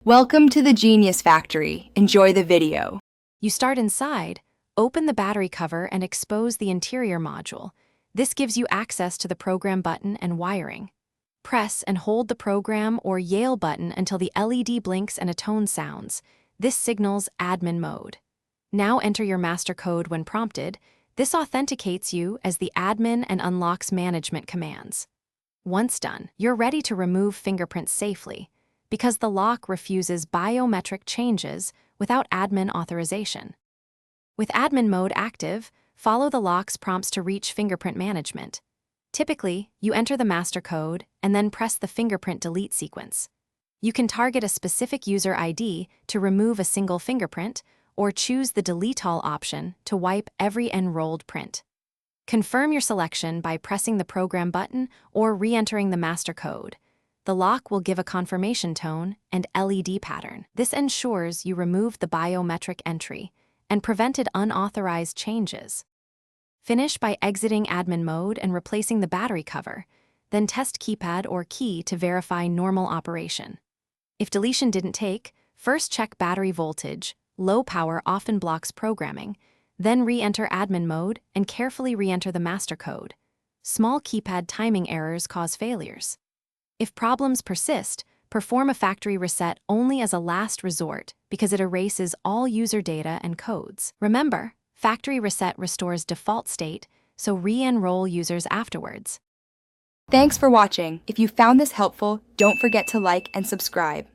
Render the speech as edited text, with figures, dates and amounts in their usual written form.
Welcome to the Genius Factory. Enjoy the video. You start inside, open the battery cover and expose the interior module. This gives you access to the program button and wiring. Press and hold the program or Yale button until the LED blinks and a tone sounds. This signals admin mode. Now enter your master code when prompted. This authenticates you as the admin and unlocks management commands. Once done, you're ready to remove fingerprints safely, because the lock refuses biometric changes without admin authorization. With admin mode active, follow the lock's prompts to reach fingerprint management. Typically, you enter the master code and then press the fingerprint delete sequence. You can target a specific user ID to remove a single fingerprint or choose the delete all option to wipe every enrolled print. Confirm your selection by pressing the program button or re-entering the master code. The lock will give a confirmation tone and LED pattern. This ensures you removed the biometric entry and prevented unauthorized changes. Finish by exiting admin mode and replacing the battery cover, then test keypad or key to verify normal operation. If deletion didn't take, first check battery voltage. Low power often blocks programming, then re-enter admin mode and carefully re-enter the master code. Small keypad timing errors cause failures. If problems persist, perform a factory reset only as a last resort because it erases all user data and codes. Remember, factory reset restores default state, so re-enroll users afterwards. Thanks for watching. If you found this helpful, don't forget to like and subscribe.